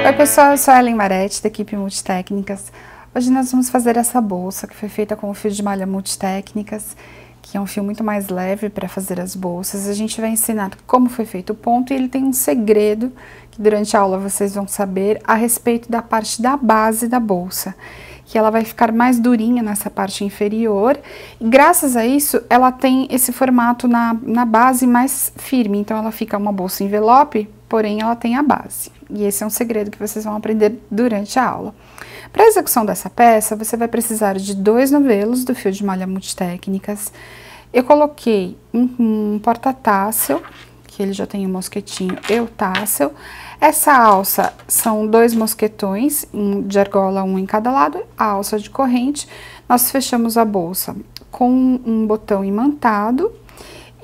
Oi pessoal, eu sou a Ellen Maretti, da equipe Multitécnicas. Hoje nós vamos fazer essa bolsa que foi feita com o fio de malha Multitécnicas, que é um fio muito mais leve para fazer as bolsas. A gente vai ensinar como foi feito o ponto e ele tem um segredo que durante a aula vocês vão saber a respeito da parte da base da bolsa, que ela vai ficar mais durinha nessa parte inferior e graças a isso ela tem esse formato na base mais firme, então ela fica uma bolsa envelope, porém ela tem a base. E esse é um segredo que vocês vão aprender durante a aula. Para a execução dessa peça, você vai precisar de 2 novelos do fio de malha Multitécnicas. Eu coloquei um porta-tassel, que ele já tem um mosquetinho e o tassel. Essa alça são 2 mosquetões, de argola, um em cada lado, a alça de corrente. Nós fechamos a bolsa com um botão imantado.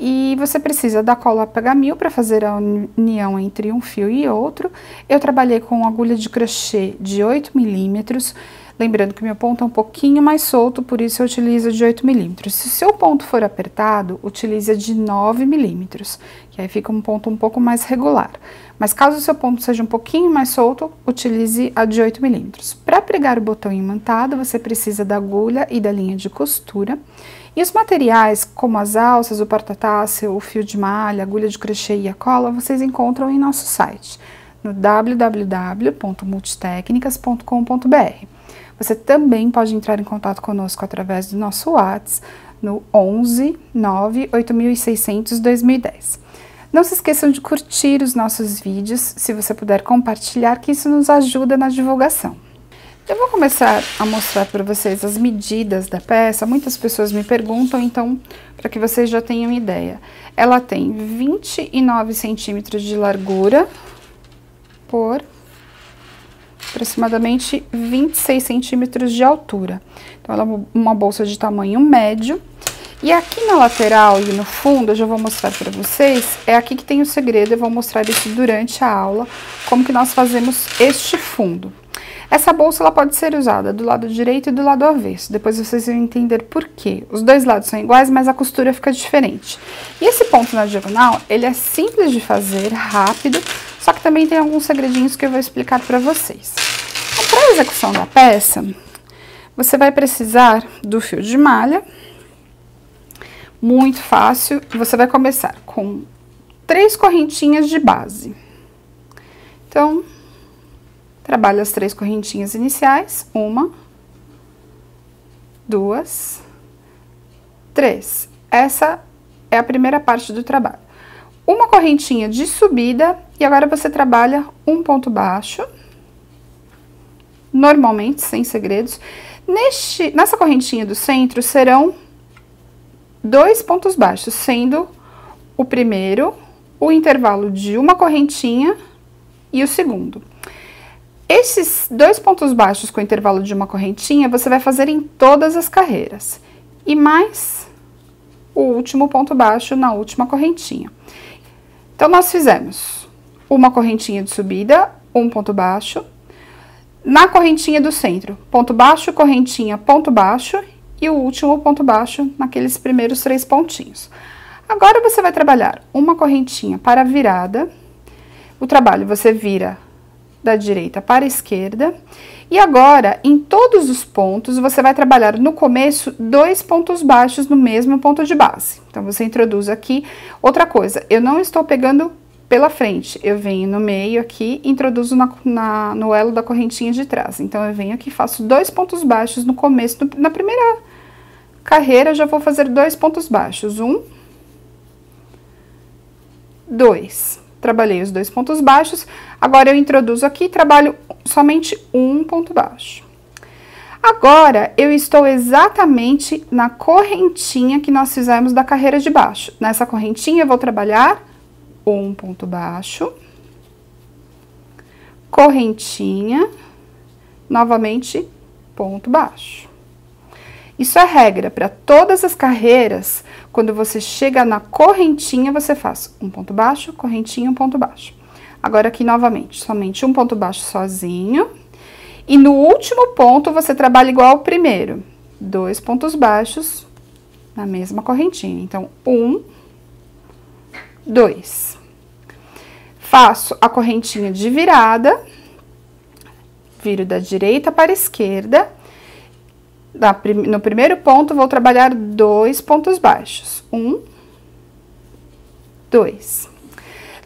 E você precisa da cola pega-mil para fazer a união entre um fio e outro. Eu trabalhei com agulha de crochê de 8 milímetros, lembrando que meu ponto é um pouquinho mais solto, por isso eu utilizo de 8 milímetros. Se o seu ponto for apertado, utilize a de 9 milímetros, que aí fica um ponto um pouco mais regular. Mas caso o seu ponto seja um pouquinho mais solto, utilize a de 8 milímetros. Para pregar o botão imantado, você precisa da agulha e da linha de costura. E os materiais, como as alças, o porta-tassel, o fio de malha, a agulha de crochê e a cola, vocês encontram em nosso site, no www.multitecnicas.com.br. Você também pode entrar em contato conosco através do nosso WhatsApp, no 11 98600 2010. Não se esqueçam de curtir os nossos vídeos, se você puder compartilhar, que isso nos ajuda na divulgação. Eu vou começar a mostrar para vocês as medidas da peça. Muitas pessoas me perguntam, então, para que vocês já tenham ideia. Ela tem 29 centímetros de largura por aproximadamente 26 centímetros de altura. Então, ela é uma bolsa de tamanho médio. E aqui na lateral e no fundo, eu já vou mostrar para vocês, é aqui que tem o segredo, eu vou mostrar isso durante a aula, como que nós fazemos este fundo. Essa bolsa ela pode ser usada do lado direito e do lado avesso, depois vocês vão entender por quê. Os dois lados são iguais, mas a costura fica diferente. E esse ponto na diagonal, ele é simples de fazer, rápido, só que também tem alguns segredinhos que eu vou explicar para vocês. Então, para a execução da peça, você vai precisar do fio de malha, muito fácil. Você vai começar com 3 correntinhas de base. Então, trabalho as 3 correntinhas iniciais, 1, 2, 3. Essa é a primeira parte do trabalho. Uma correntinha de subida e agora você trabalha um ponto baixo, normalmente, sem segredos. Nessa correntinha do centro serão 2 pontos baixos, sendo o primeiro o intervalo de uma correntinha e o segundo. Esses 2 pontos baixos com intervalo de uma correntinha, você vai fazer em todas as carreiras. E mais o último ponto baixo na última correntinha. Então, nós fizemos uma correntinha de subida, um ponto baixo. Na correntinha do centro, ponto baixo, correntinha, ponto baixo. E o último ponto baixo naqueles primeiros 3 pontinhos. Agora, você vai trabalhar uma correntinha para a virada. O trabalho você vira da direita para a esquerda. E agora, em todos os pontos, você vai trabalhar no começo 2 pontos baixos no mesmo ponto de base. Então, você introduz aqui. Outra coisa, eu não estou pegando pela frente, eu venho no meio aqui, introduzo no elo da correntinha de trás. Então, eu venho aqui e faço 2 pontos baixos no começo, na primeira carreira, eu já vou fazer 2 pontos baixos. 1, 2. Trabalhei os 2 pontos baixos. Agora, eu introduzo aqui e trabalho somente um ponto baixo. Agora, eu estou exatamente na correntinha que nós fizemos da carreira de baixo. Nessa correntinha, eu vou trabalhar um ponto baixo, correntinha, novamente, ponto baixo. Isso é regra para todas as carreiras. Quando você chega na correntinha, você faz um ponto baixo, correntinha, um ponto baixo. Agora, aqui novamente, somente um ponto baixo sozinho. E no último ponto, você trabalha igual ao primeiro. 2 pontos baixos na mesma correntinha. Então, 1, 2. Faço a correntinha de virada viro da direita para a esquerda. No primeiro ponto, vou trabalhar 2 pontos baixos. 1, 2.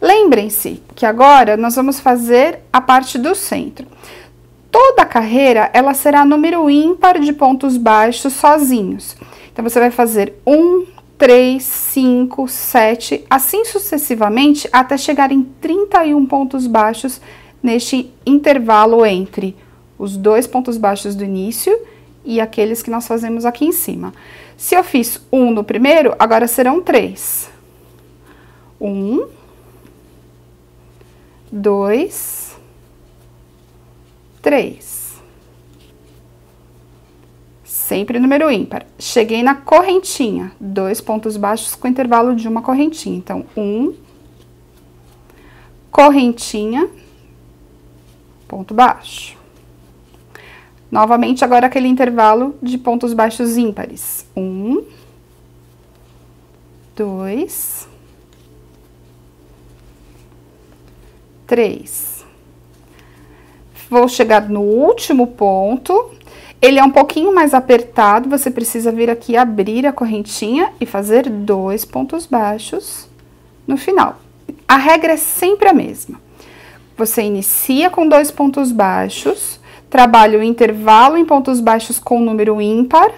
Lembrem-se que agora nós vamos fazer a parte do centro. Toda a carreira, ela será número ímpar de pontos baixos sozinhos. Então, você vai fazer 1, 3, 5, 7, assim sucessivamente, até chegar em 31 pontos baixos neste intervalo entre os 2 pontos baixos do início e aqueles que nós fazemos aqui em cima. Se eu fiz 1 no primeiro, agora serão 3. 1, 2, 3. Sempre número ímpar. Cheguei na correntinha, 2 pontos baixos com intervalo de uma correntinha. Então, 1, correntinha, ponto baixo. Novamente, agora aquele intervalo de pontos baixos ímpares. 1, 2, 3. Vou chegar no último ponto. Ele é um pouquinho mais apertado, você precisa vir aqui abrir a correntinha e fazer 2 pontos baixos no final. A regra é sempre a mesma. Você inicia com 2 pontos baixos, trabalha o intervalo em pontos baixos com número ímpar,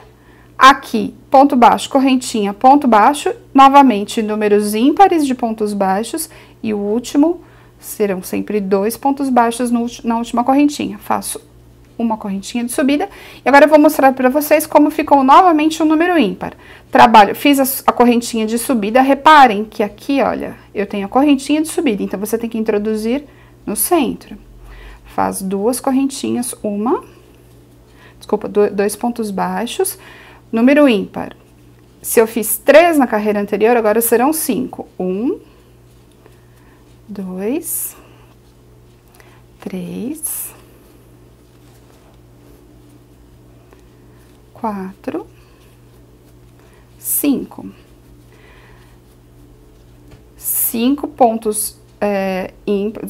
aqui, ponto baixo, correntinha, ponto baixo, novamente números ímpares de pontos baixos, e o último serão sempre 2 pontos baixos na última correntinha. Faço uma correntinha de subida, e agora eu vou mostrar para vocês como ficou novamente um número ímpar. Fiz a correntinha de subida, reparem que aqui, olha, eu tenho a correntinha de subida, então você tem que introduzir no centro. Faz 2 correntinhas, 2 pontos baixos, número ímpar. Se eu fiz 3 na carreira anterior, agora serão 5. 1, 2, 3, 4, 5. 5 pontos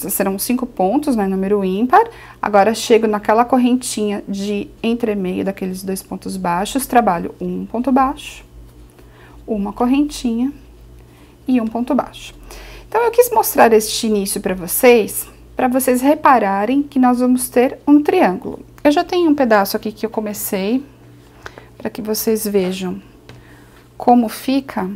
serão 5 pontos, né, número ímpar. Agora, chego naquela correntinha de entremeio daqueles 2 pontos baixos, trabalho 1 ponto baixo, uma correntinha e 1 ponto baixo. Então, eu quis mostrar este início para vocês repararem que nós vamos ter um triângulo. Eu já tenho um pedaço aqui que eu comecei, para que vocês vejam como fica.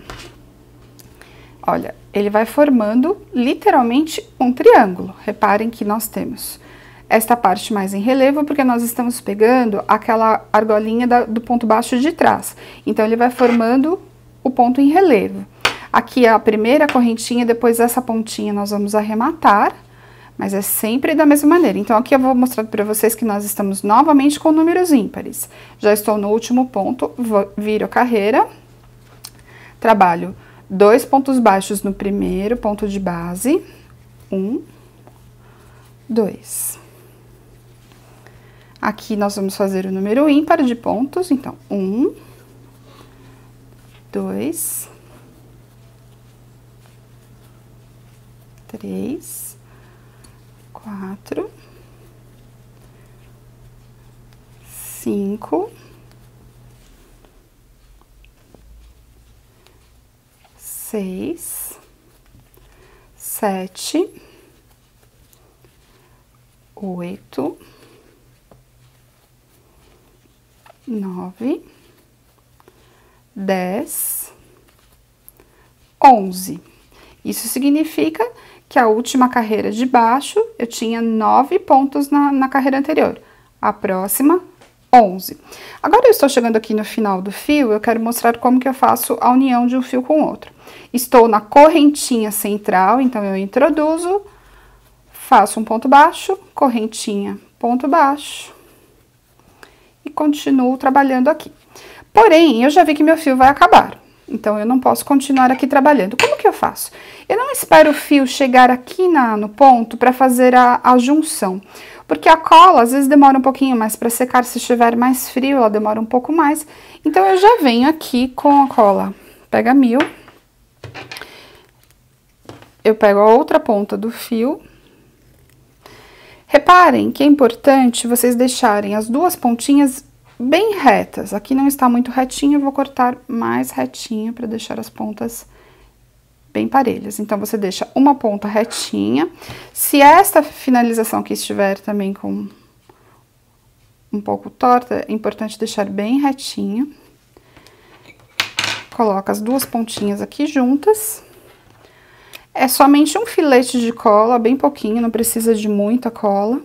Olha, ele vai formando literalmente um triângulo. Reparem que nós temos esta parte mais em relevo, porque nós estamos pegando aquela argolinha do ponto baixo de trás. Então, ele vai formando o ponto em relevo. Aqui é a primeira correntinha, depois essa pontinha nós vamos arrematar, mas é sempre da mesma maneira. Então, aqui eu vou mostrar para vocês que nós estamos novamente com números ímpares. Já estou no último ponto, viro a carreira, trabalho 2 pontos baixos no primeiro ponto de base, 1, 2. Aqui nós vamos fazer o número ímpar de pontos, então, 1, 2, 3, 4, 5, 6, 7, 8, 9, 10, 11. Isso significa que a última carreira de baixo eu tinha 9 pontos na carreira anterior. A próxima, 11. Agora eu estou chegando aqui no final do fio, eu quero mostrar como que eu faço a união de um fio com o outro. Estou na correntinha central, então eu introduzo, faço um ponto baixo, correntinha, ponto baixo e continuo trabalhando aqui. Porém, eu já vi que meu fio vai acabar, então eu não posso continuar aqui trabalhando. Como que eu faço? Eu não espero o fio chegar aqui no ponto para fazer a junção, porque a cola às vezes demora um pouquinho mais para secar. Se estiver mais frio, ela demora um pouco mais. Então, eu já venho aqui com a cola Pega Mil, eu pego a outra ponta do fio, Reparem que é importante vocês deixarem as duas pontinhas bem retas. Aqui não está muito retinho, eu vou cortar mais retinho para deixar as pontas bem parelhas. Então, você deixa uma ponta retinha. Se esta finalização aqui estiver também com um pouco torta, é importante deixar bem retinho. Coloca as duas pontinhas aqui juntas. É somente um filete de cola, bem pouquinho, não precisa de muita cola.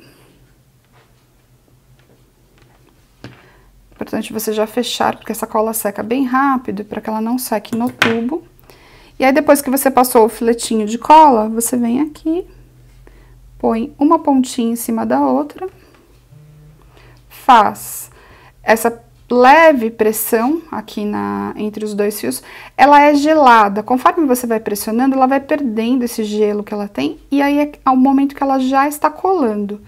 Importante você já fechar, porque essa cola seca bem rápido, para que ela não seque no tubo. E aí, depois que você passou o filetinho de cola, você vem aqui, põe uma pontinha em cima da outra, faz essa leve pressão aqui entre os dois fios. Ela é gelada, conforme você vai pressionando, ela vai perdendo esse gelo que ela tem, e aí é ao momento que ela já está colando.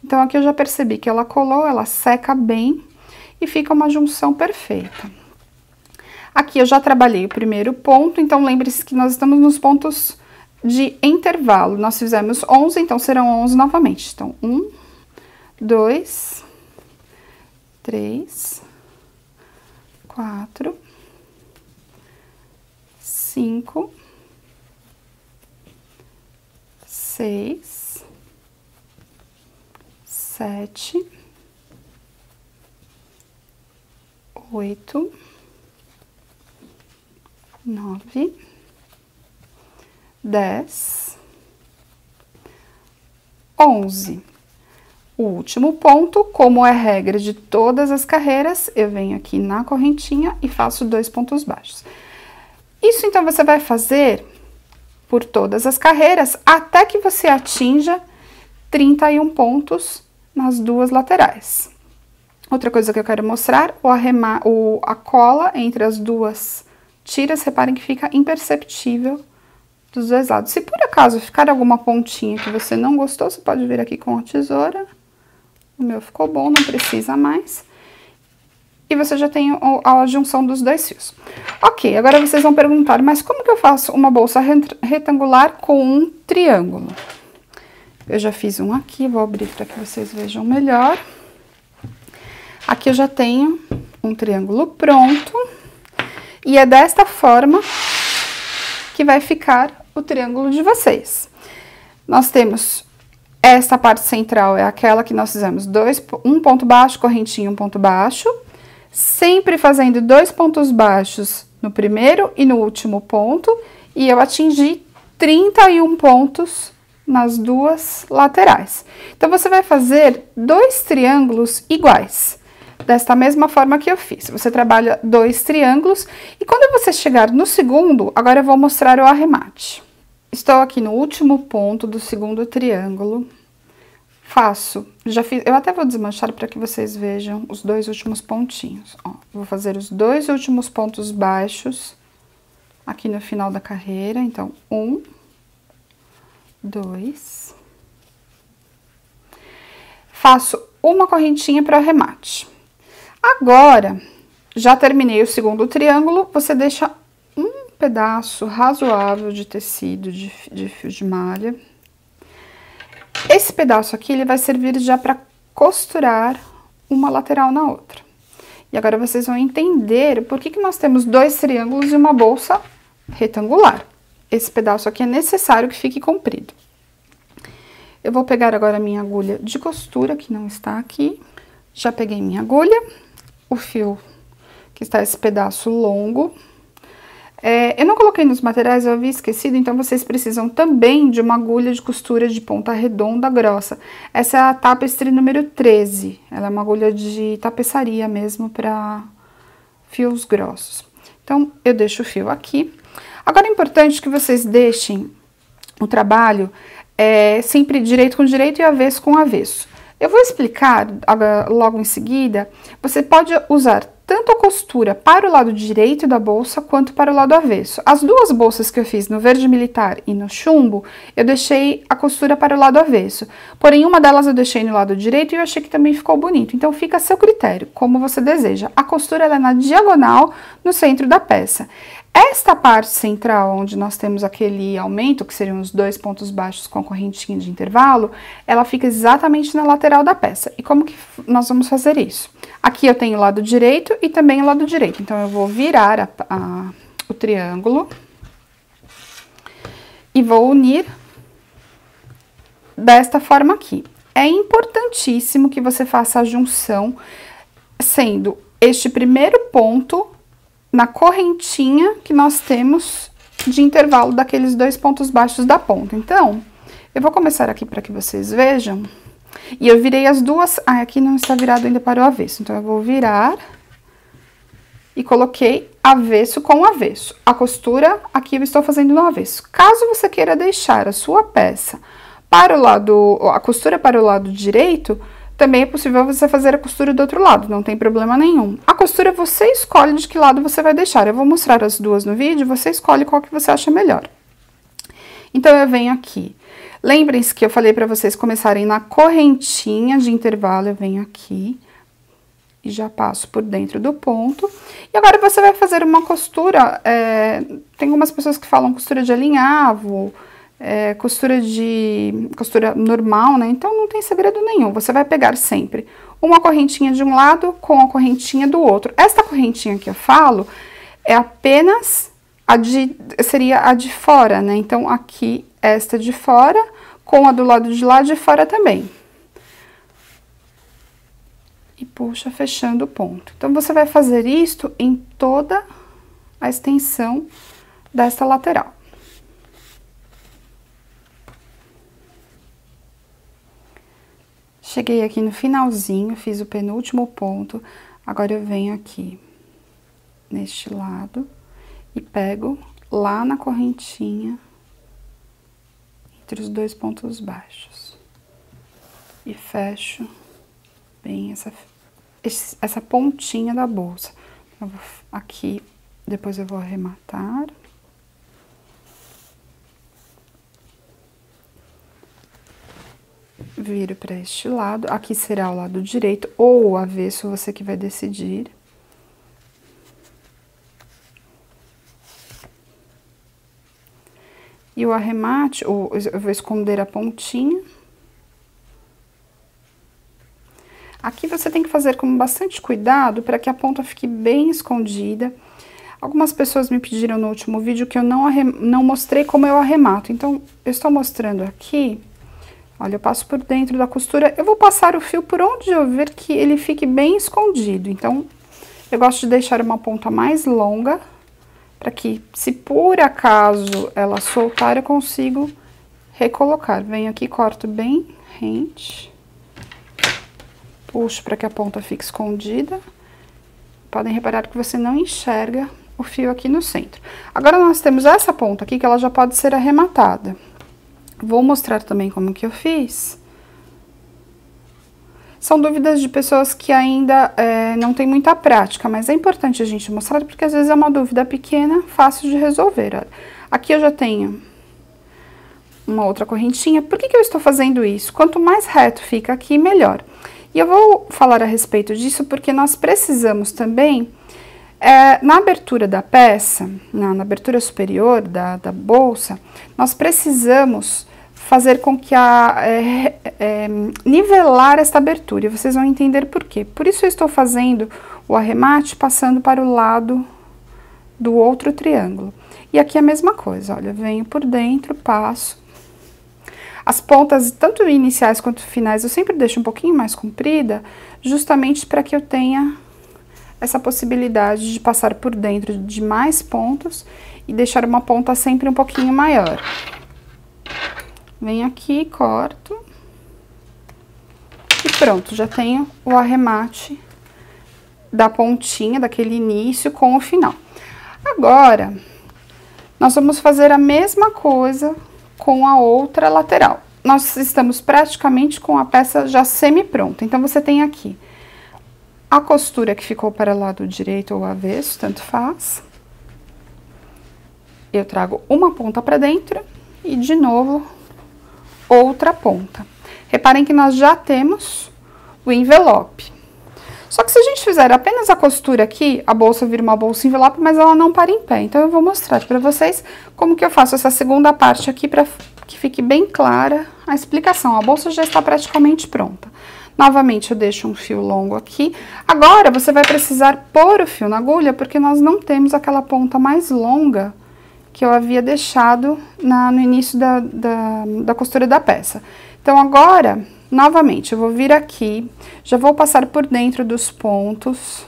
Então, aqui eu já percebi que ela colou, ela seca bem e fica uma junção perfeita. Aqui eu já trabalhei o primeiro ponto, então lembre-se que nós estamos nos pontos de intervalo. Nós fizemos 11, então serão 11 novamente. Então, 1, 2, 3, 4, 5, 6, 7, 8, 9, 10, 11. O último ponto, como é regra de todas as carreiras, eu venho aqui na correntinha e faço 2 pontos baixos. Isso, então, você vai fazer por todas as carreiras até que você atinja 31 pontos nas duas laterais. Outra coisa que eu quero mostrar, a cola entre as duas tiras, reparem que fica imperceptível dos dois lados. Se por acaso ficar alguma pontinha que você não gostou, você pode vir aqui com a tesoura. O meu ficou bom, não precisa mais. E você já tem a junção dos dois fios. Ok, agora vocês vão perguntar, mas como que eu faço uma bolsa retangular com um triângulo? Eu já fiz um aqui, vou abrir para que vocês vejam melhor. Aqui eu já tenho um triângulo pronto. E é desta forma que vai ficar o triângulo de vocês. Nós temos esta parte central, é aquela que nós fizemos um ponto baixo, correntinha, um ponto baixo. Sempre fazendo 2 pontos baixos no primeiro e no último ponto. E eu atingi 31 pontos nas duas laterais. Então, você vai fazer 2 triângulos iguais. Desta mesma forma que eu fiz. Você trabalha 2 triângulos e quando você chegar no segundo, agora eu vou mostrar o arremate. Estou aqui no último ponto do segundo triângulo. Eu até vou desmanchar para que vocês vejam os 2 últimos pontinhos. Ó, vou fazer os 2 últimos pontos baixos aqui no final da carreira. Então, 1, 2. Faço uma correntinha para o arremate. Agora, já terminei o segundo triângulo, você deixa um pedaço razoável de tecido, de fio de malha. Esse pedaço aqui, ele vai servir já para costurar uma lateral na outra. E agora vocês vão entender por que nós temos 2 triângulos e uma bolsa retangular. Esse pedaço aqui é necessário que fique comprido. Eu vou pegar agora a minha agulha de costura, que não está aqui. Já peguei minha agulha, o fio que está esse pedaço longo. Eu não coloquei nos materiais, eu havia esquecido, então vocês precisam também de uma agulha de costura de ponta redonda grossa. Essa é a Tapestry número 13, ela é uma agulha de tapeçaria mesmo para fios grossos. Então, eu deixo o fio aqui. Agora, é importante que vocês deixem o trabalho sempre direito com direito e avesso com avesso. Eu vou explicar logo em seguida. Você pode usar tanto a costura para o lado direito da bolsa quanto para o lado avesso. As duas bolsas que eu fiz no verde militar e no chumbo, eu deixei a costura para o lado avesso. Porém, uma delas eu deixei no lado direito e eu achei que também ficou bonito. Então, fica a seu critério, como você deseja. A costura ela é na diagonal, no centro da peça. Esta parte central, onde nós temos aquele aumento, que seriam os 2 pontos baixos com a correntinha de intervalo, ela fica exatamente na lateral da peça. E como que nós vamos fazer isso? Aqui eu tenho o lado direito e também o lado direito. Então, eu vou virar o triângulo e vou unir desta forma aqui. É importantíssimo que você faça a junção, sendo este primeiro ponto na correntinha que nós temos de intervalo daqueles 2 pontos baixos da ponta. Então, eu vou começar aqui para que vocês vejam. E eu virei as duas... Ah, aqui não está virado ainda para o avesso. Então, eu vou virar e coloquei avesso com avesso. A costura, aqui eu estou fazendo no avesso. Caso você queira deixar a sua peça para o lado... a costura para o lado direito... Também é possível você fazer a costura do outro lado, não tem problema nenhum. A costura você escolhe de que lado você vai deixar. Eu vou mostrar as duas no vídeo, você escolhe qual que você acha melhor. Então, eu venho aqui. Lembrem-se que eu falei para vocês começarem na correntinha de intervalo. Eu venho aqui e já passo por dentro do ponto. E agora você vai fazer uma costura, tem algumas pessoas que falam costura de alinhavo, costura normal, né? Então, não tem segredo nenhum. Você vai pegar sempre uma correntinha de um lado com a correntinha do outro. Esta correntinha que eu falo é apenas seria a de fora, né? Então, aqui, esta de fora, com a do lado de lá de fora também. E puxa, fechando o ponto. Então, você vai fazer isto em toda a extensão desta lateral. Cheguei aqui no finalzinho, fiz o penúltimo ponto, agora eu venho aqui neste lado e pego lá na correntinha entre os 2 pontos baixos e fecho bem essa pontinha da bolsa. Aqui, depois eu vou arrematar. Viro para este lado, aqui será o lado direito ou o avesso, você que vai decidir. E o arremate, eu vou esconder a pontinha. Aqui você tem que fazer com bastante cuidado para que a ponta fique bem escondida. Algumas pessoas me pediram no último vídeo que eu não mostrei como eu arremato, então eu estou mostrando aqui. Olha, eu passo por dentro da costura, eu vou passar o fio por onde eu ver que ele fique bem escondido. Então, eu gosto de deixar uma ponta mais longa, para que, se por acaso ela soltar, eu consigo recolocar. Venho aqui, corto bem rente, puxo para que a ponta fique escondida. Podem reparar que você não enxerga o fio aqui no centro. Agora, nós temos essa ponta aqui, que ela já pode ser arrematada. Vou mostrar também como que eu fiz. São dúvidas de pessoas que ainda não tem muita prática, mas é importante a gente mostrar, porque às vezes é uma dúvida pequena, fácil de resolver. Olha, aqui eu já tenho uma outra correntinha. Por que eu estou fazendo isso? Quanto mais reto fica aqui, melhor. E eu vou falar a respeito disso, porque nós precisamos também, na abertura da peça, na abertura superior da bolsa, nós precisamos fazer com que nivelar esta abertura, e vocês vão entender por quê. Por isso eu estou fazendo o arremate passando para o lado do outro triângulo. E aqui a mesma coisa, olha, venho por dentro, passo. As pontas, tanto iniciais quanto finais, eu sempre deixo um pouquinho mais comprida, justamente para que eu tenha essa possibilidade de passar por dentro de mais pontos e deixar uma ponta sempre um pouquinho maior. Venho aqui, corto. E pronto, já tenho o arremate da pontinha, daquele início com o final. Agora, nós vamos fazer a mesma coisa com a outra lateral. Nós estamos praticamente com a peça já semi-pronta. Então, você tem aqui a costura que ficou para o lado direito ou avesso, tanto faz. Eu trago uma ponta para dentro e, de novo, outra ponta. Reparem que nós já temos o envelope. Só que se a gente fizer apenas a costura aqui, a bolsa vira uma bolsa envelope, mas ela não para em pé. Então, eu vou mostrar para vocês como que eu faço essa segunda parte aqui para que fique bem clara a explicação. A bolsa já está praticamente pronta. Novamente, eu deixo um fio longo aqui. Agora, você vai precisar pôr o fio na agulha, porque nós não temos aquela ponta mais longa que eu havia deixado no início da costura da peça. Então, agora, novamente, eu vou vir aqui, já vou passar por dentro dos pontos,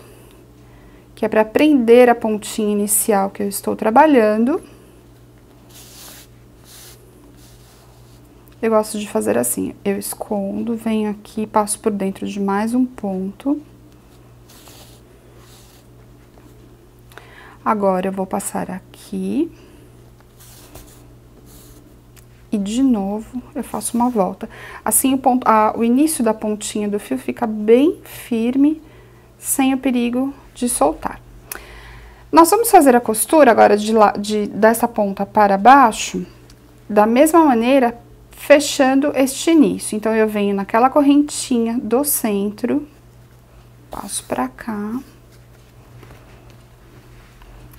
que é para prender a pontinha inicial que eu estou trabalhando. Eu gosto de fazer assim, eu escondo, venho aqui, passo por dentro de mais um ponto. Agora, eu vou passar aqui. E, de novo, eu faço uma volta. Assim, o início da pontinha do fio fica bem firme, sem o perigo de soltar. Nós vamos fazer a costura agora dessa ponta para baixo, da mesma maneira, fechando este início. Então, eu venho naquela correntinha do centro, passo pra cá.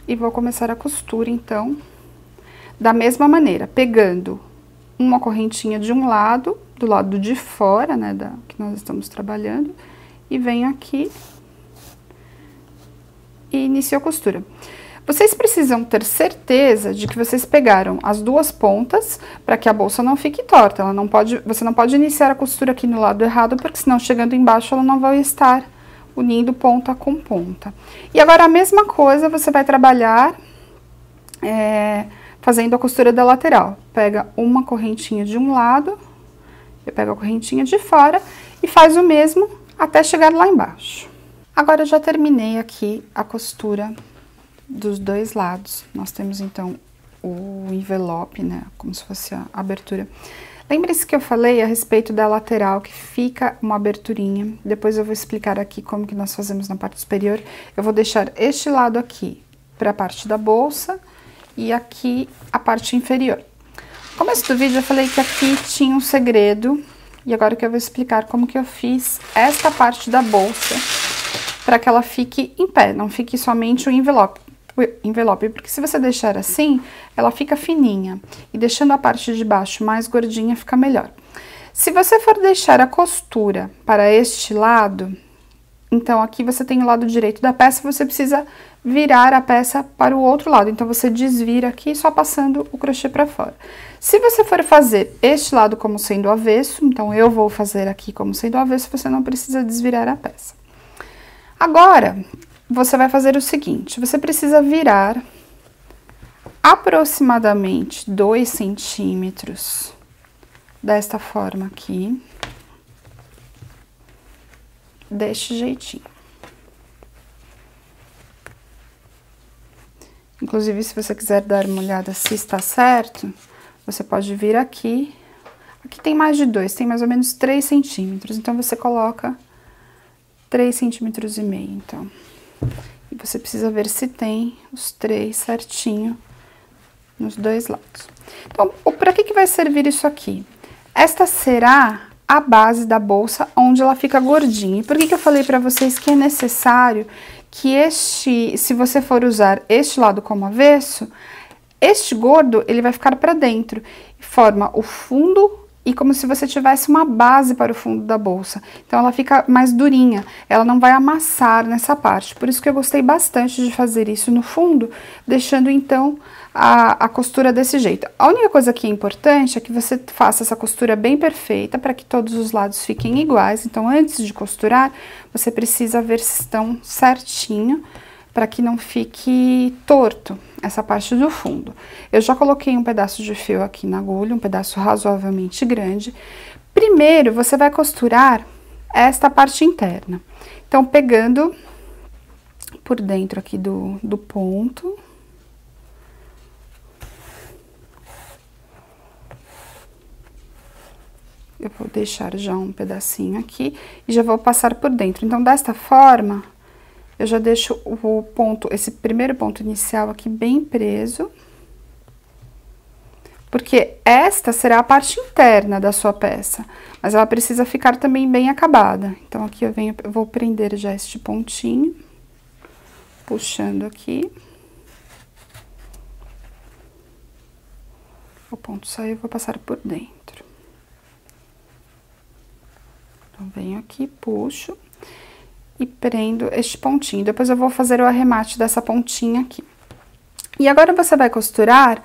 E vou começar a costura, então, da mesma maneira, pegando uma correntinha de um lado, do lado de fora, né, que nós estamos trabalhando, e venho aqui e inicio a costura. Vocês precisam ter certeza de que vocês pegaram as duas pontas para que a bolsa não fique torta. Você não pode iniciar a costura aqui no lado errado, porque senão chegando embaixo ela não vai estar unindo ponta com ponta. E agora a mesma coisa você vai trabalhar fazendo a costura da lateral. Pega uma correntinha de um lado, eu pego a correntinha de fora e faz o mesmo até chegar lá embaixo. Agora eu já terminei aqui a costura dos dois lados. Nós temos então o envelope, né, como se fosse a abertura. Lembre-se que eu falei a respeito da lateral, que fica uma aberturinha. Depois eu vou explicar aqui como que nós fazemos na parte superior. Eu vou deixar este lado aqui para a parte da bolsa e aqui a parte inferior. No começo do vídeo eu falei que aqui tinha um segredo, e agora que eu vou explicar como que eu fiz esta parte da bolsa para que ela fique em pé, não fique somente o envelope, porque se você deixar assim, ela fica fininha, e deixando a parte de baixo mais gordinha fica melhor. Se você for deixar a costura para este lado, então aqui você tem o lado direito da peça, você precisa virar a peça para o outro lado, então você desvira aqui só passando o crochê para fora. Se você for fazer este lado como sendo avesso, então eu vou fazer aqui como sendo avesso, você não precisa desvirar a peça. Agora, você vai fazer o seguinte, você precisa virar aproximadamente 2 centímetros desta forma aqui, deste jeitinho. Inclusive, se você quiser dar uma olhada se está certo, você pode vir aqui. Aqui tem mais de 2, tem mais ou menos 3 centímetros, então você coloca 3,5 centímetros, então. E você precisa ver se tem os 3 certinho nos dois lados. Então, para que vai servir isso aqui? Esta será a base da bolsa, onde ela fica gordinha. E por que eu falei para vocês que é necessário que se você for usar este lado como avesso, este gordo, ele vai ficar para dentro, e forma o fundo e como se você tivesse uma base para o fundo da bolsa. Então, ela fica mais durinha, ela não vai amassar nessa parte. Por isso que eu gostei bastante de fazer isso no fundo, deixando, então, a costura desse jeito. A única coisa que é importante é que você faça essa costura bem perfeita, para que todos os lados fiquem iguais. Então, antes de costurar, você precisa ver se estão certinho, para que não fique torto essa parte do fundo. Eu já coloquei um pedaço de fio aqui na agulha, um pedaço razoavelmente grande. Primeiro, você vai costurar esta parte interna. Então, pegando por dentro aqui do ponto. Eu vou deixar já um pedacinho aqui e já vou passar por dentro. Então, desta forma, eu já deixo o ponto, esse primeiro ponto inicial aqui bem preso. porque esta será a parte interna da sua peça, mas ela precisa ficar também bem acabada. Então, aqui eu vou prender já este pontinho, puxando aqui. O ponto saiu, eu vou passar por dentro. Então, venho aqui, puxo e prendo este pontinho. Depois eu vou fazer o arremate dessa pontinha aqui. E agora você vai costurar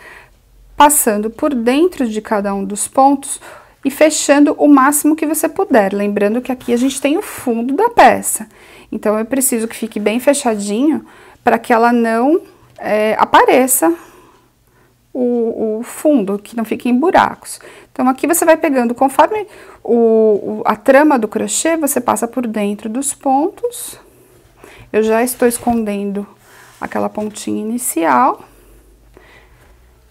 passando por dentro de cada um dos pontos e fechando o máximo que você puder. Lembrando que aqui a gente tem o fundo da peça. Então, eu preciso que fique bem fechadinho para que ela não apareça o fundo, que não fique em buracos. Então, aqui você vai pegando, conforme a trama do crochê, você passa por dentro dos pontos. Eu já estou escondendo aquela pontinha inicial.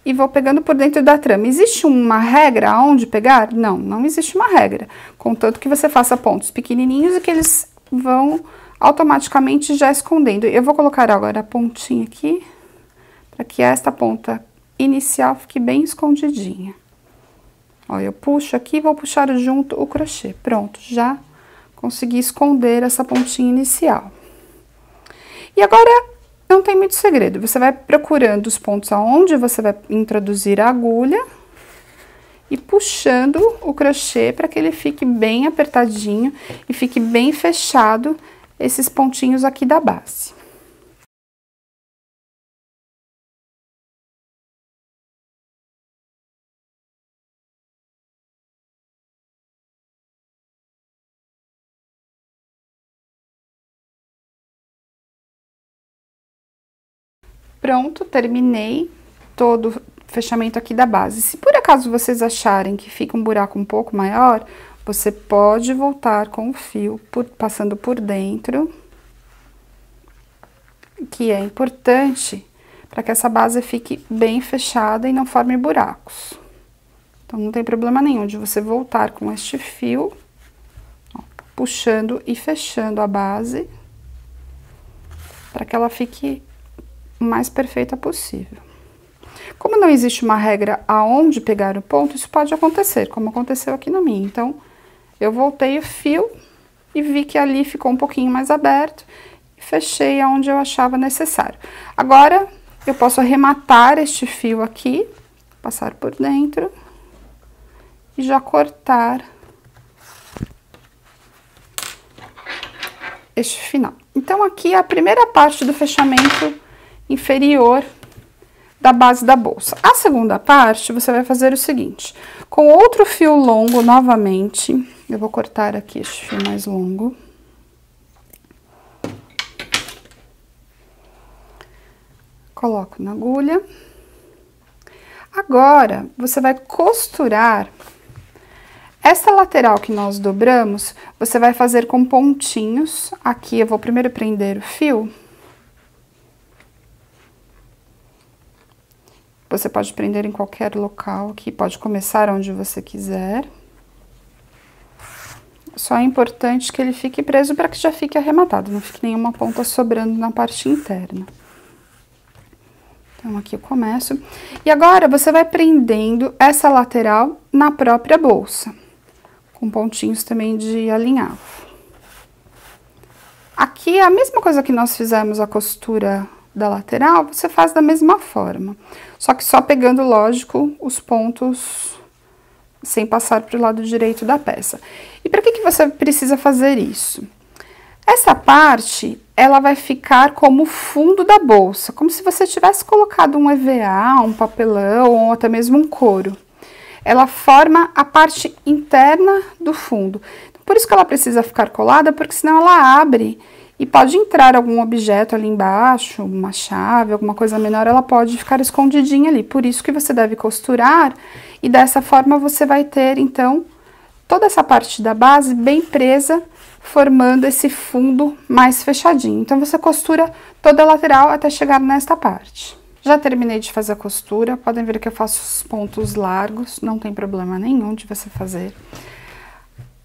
E vou pegando por dentro da trama. Existe uma regra aonde pegar? Não, não existe uma regra. Contanto que você faça pontos pequenininhos e que eles vão automaticamente já escondendo. Eu vou colocar agora a pontinha aqui, para que esta ponta inicial fique bem escondidinha. Ó, eu puxo aqui e vou puxar junto o crochê. Pronto, já consegui esconder essa pontinha inicial. E agora, não tem muito segredo. Você vai procurando os pontos aonde você vai introduzir a agulha e puxando o crochê para que ele fique bem apertadinho e fique bem fechado esses pontinhos aqui da base. Pronto, terminei todo o fechamento aqui da base. Se por acaso vocês acharem que fica um buraco um pouco maior, você pode voltar com o fio, passando por dentro, que é importante para que essa base fique bem fechada e não forme buracos. Então, não tem problema nenhum de você voltar com este fio, ó, puxando e fechando a base, para que ela fique o mais perfeita possível. Como não existe uma regra aonde pegar o ponto, isso pode acontecer, como aconteceu aqui na minha. Então, eu voltei o fio e vi que ali ficou um pouquinho mais aberto e fechei aonde eu achava necessário. Agora, eu posso arrematar este fio aqui, passar por dentro e já cortar este final. Então, aqui é a primeira parte do fechamento inferior da base da bolsa. A segunda parte, você vai fazer o seguinte, com outro fio longo novamente, eu vou cortar aqui este fio mais longo. Coloco na agulha. Agora, você vai costurar essa lateral que nós dobramos, você vai fazer com pontinhos. Aqui eu vou primeiro prender o fio. Você pode prender em qualquer local aqui, pode começar onde você quiser. Só é importante que ele fique preso para que já fique arrematado, não fique nenhuma ponta sobrando na parte interna. Então, aqui eu começo. E agora, você vai prendendo essa lateral na própria bolsa, com pontinhos também de alinhavo. Aqui, a mesma coisa que nós fizemos a costura da lateral, você faz da mesma forma. Só que só pegando, lógico, os pontos sem passar para o lado direito da peça. E para que você precisa fazer isso? Essa parte, ela vai ficar como o fundo da bolsa, como se você tivesse colocado um EVA, um papelão ou até mesmo um couro. Ela forma a parte interna do fundo. Por isso que ela precisa ficar colada, porque senão ela abre e pode entrar algum objeto ali embaixo, uma chave, alguma coisa menor, ela pode ficar escondidinha ali. Por isso que você deve costurar e dessa forma você vai ter, então, toda essa parte da base bem presa, formando esse fundo mais fechadinho. Então, você costura toda a lateral até chegar nesta parte. Já terminei de fazer a costura, podem ver que eu faço os pontos largos, não tem problema nenhum de você fazer.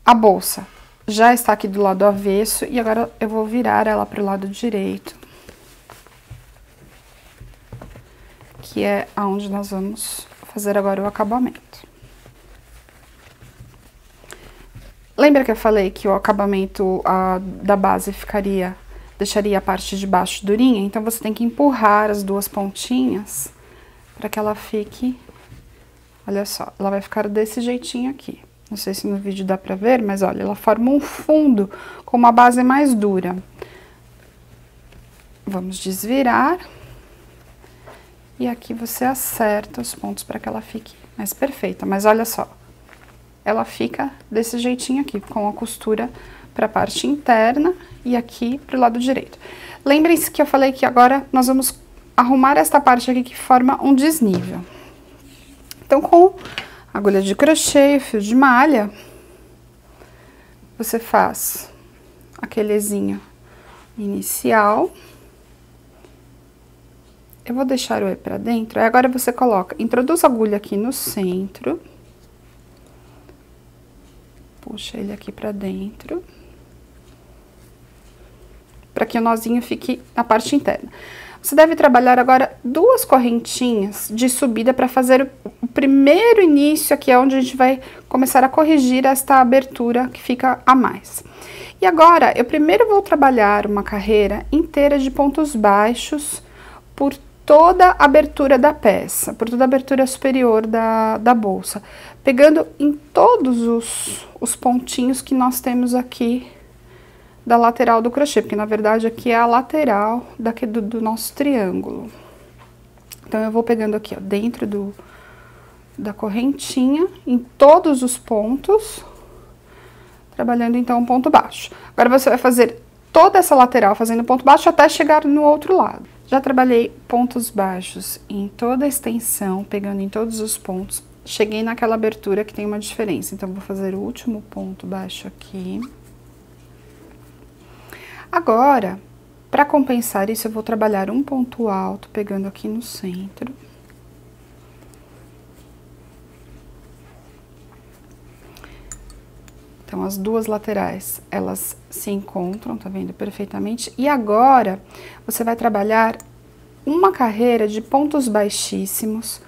A bolsa já está aqui do lado avesso e agora eu vou virar ela para o lado direito, que é aonde nós vamos fazer agora o acabamento. Lembra que eu falei que o acabamento da base deixaria a parte de baixo durinha? Então, você tem que empurrar as duas pontinhas para que ela fique, olha só, ela vai ficar desse jeitinho aqui. Não sei se no vídeo dá pra ver, mas olha, ela forma um fundo com uma base mais dura. Vamos desvirar. E aqui você acerta os pontos para que ela fique mais perfeita. Mas olha só, ela fica desse jeitinho aqui, com a costura para a parte interna e aqui para o lado direito. Lembrem-se que eu falei que agora nós vamos arrumar esta parte aqui que forma um desnível. Então, com agulha de crochê e fio de malha, você faz aquele ezinho inicial. Eu vou deixar o E pra dentro, aí agora você introduz a agulha aqui no centro. Puxa ele aqui pra dentro. Pra que o nozinho fique na parte interna. Você deve trabalhar agora 2 correntinhas de subida para fazer o primeiro início, aqui é onde a gente vai começar a corrigir esta abertura que fica a mais. E agora, eu primeiro vou trabalhar uma carreira inteira de pontos baixos por toda a abertura da peça, por toda a abertura superior da bolsa, pegando em todos os pontinhos que nós temos aqui da lateral do crochê, porque na verdade aqui é a lateral do nosso triângulo. Então, eu vou pegando aqui, ó, dentro da correntinha, em todos os pontos, trabalhando então um ponto baixo. Agora, você vai fazer toda essa lateral fazendo ponto baixo até chegar no outro lado. Já trabalhei pontos baixos em toda a extensão, pegando em todos os pontos. Cheguei naquela abertura que tem uma diferença, então, vou fazer o último ponto baixo aqui. Agora, para compensar isso, eu vou trabalhar um ponto alto, pegando aqui no centro. Então, as duas laterais, elas se encontram, tá vendo perfeitamente? E agora, você vai trabalhar uma carreira de pontos baixíssimos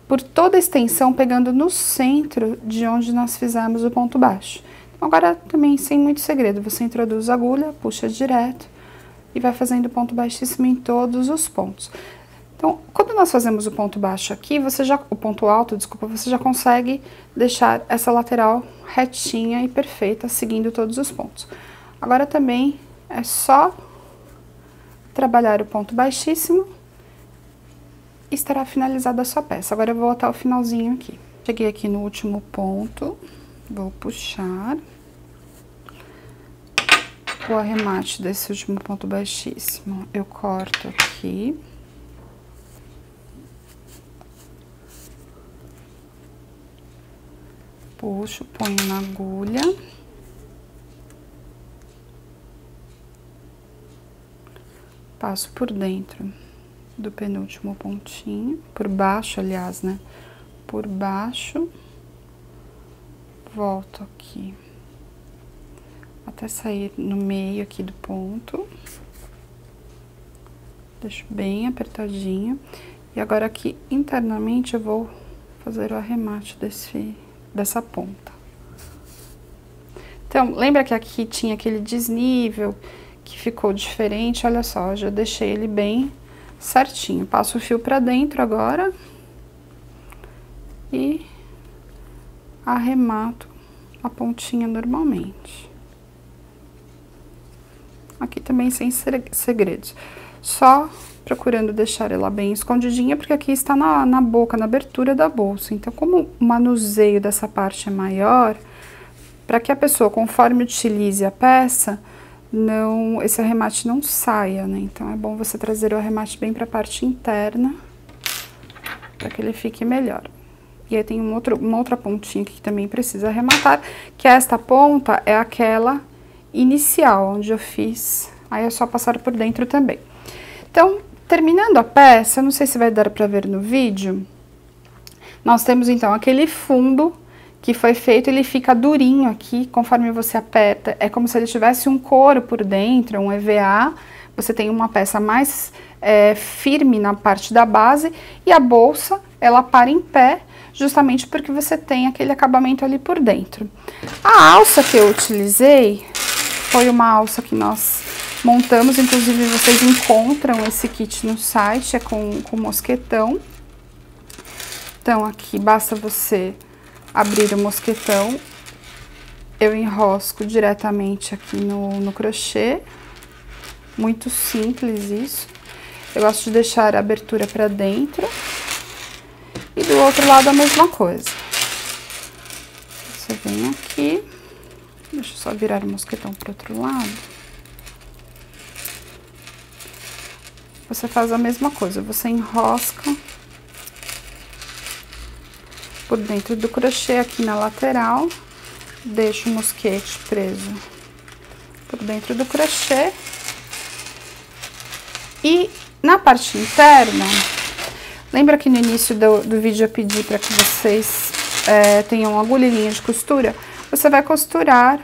por toda a extensão, pegando no centro de onde nós fizemos o ponto baixo. Agora, também, sem muito segredo, você introduz a agulha, puxa direto e vai fazendo ponto baixíssimo em todos os pontos. Então, quando nós fazemos o ponto baixo aqui, o ponto alto, desculpa, você já consegue deixar essa lateral retinha e perfeita, seguindo todos os pontos. Agora, também, é só trabalhar o ponto baixíssimo e estará finalizada a sua peça. Agora, eu vou até o finalzinho aqui. Cheguei aqui no último ponto, vou puxar o arremate desse último ponto baixíssimo. Eu corto aqui. Puxo, ponho na agulha. Passo por dentro do penúltimo pontinho, por baixo, aliás, né? Por baixo. Volto aqui até sair no meio aqui do ponto. Deixo bem apertadinho. E agora aqui internamente eu vou fazer o arremate dessa ponta. Então, lembra que aqui tinha aquele desnível que ficou diferente? Olha só, eu já deixei ele bem certinho. Passo o fio pra dentro agora e arremato a pontinha normalmente. Aqui também sem segredos. Só procurando deixar ela bem escondidinha, porque aqui está na boca, na abertura da bolsa. Então, como o manuseio dessa parte é maior, para que a pessoa, conforme utilize a peça, esse arremate não saia, né? Então, é bom você trazer o arremate bem para a parte interna, para que ele fique melhor. E aí tem uma outra pontinha aqui que também precisa arrematar, que esta ponta é aquela inicial, onde eu fiz, aí é só passar por dentro também. Então, terminando a peça, eu não sei se vai dar pra ver no vídeo, nós temos então aquele fundo que foi feito, ele fica durinho aqui, conforme você aperta, é como se ele tivesse um couro por dentro, um EVA, você tem uma peça mais firme na parte da base, e a bolsa, ela para em pé, justamente porque você tem aquele acabamento ali por dentro. A alça que eu utilizei foi uma alça que nós montamos, inclusive vocês encontram esse kit no site, é com mosquetão. Então aqui basta você abrir o mosquetão, eu enrosco diretamente aqui no crochê, muito simples isso. Eu gosto de deixar a abertura para dentro e do outro lado a mesma coisa. Você vem aqui, deixa eu só virar o mosquetão para o outro lado. Você faz a mesma coisa, você enrosca por dentro do crochê aqui na lateral, deixa o mosquete preso por dentro do crochê e na parte interna, lembra que no início do vídeo eu pedi para que vocês tenham agulha e linha de costura? Você vai costurar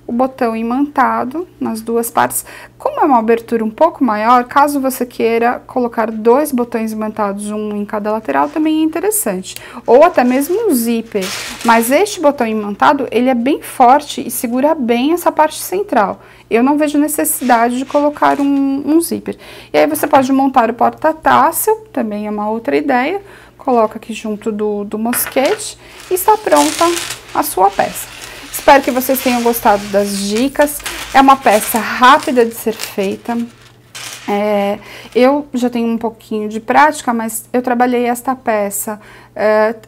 o botão imantado nas duas partes. Como é uma abertura um pouco maior, caso você queira colocar 2 botões imantados, um em cada lateral, também é interessante. Ou até mesmo um zíper. Mas este botão imantado, ele é bem forte e segura bem essa parte central. Eu não vejo necessidade de colocar um zíper. E aí você pode montar o porta-tassel, também é uma outra ideia. Coloca aqui junto do mosquete e está pronta a sua peça. Espero que vocês tenham gostado das dicas. É uma peça rápida de ser feita. Eu já tenho um pouquinho de prática, mas eu trabalhei esta peça.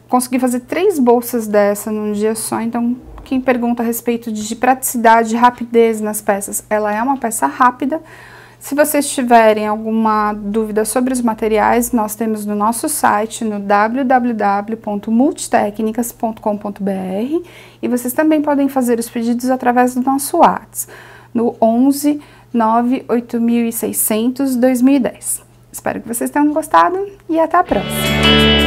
Consegui fazer 3 bolsas dessa num dia só. Então, quem pergunta a respeito de praticidade e rapidez nas peças, ela é uma peça rápida. Se vocês tiverem alguma dúvida sobre os materiais, nós temos no nosso site, no www.multitecnicas.com.br, e vocês também podem fazer os pedidos através do nosso WhatsApp, no 11 98600 2010. Espero que vocês tenham gostado e até a próxima!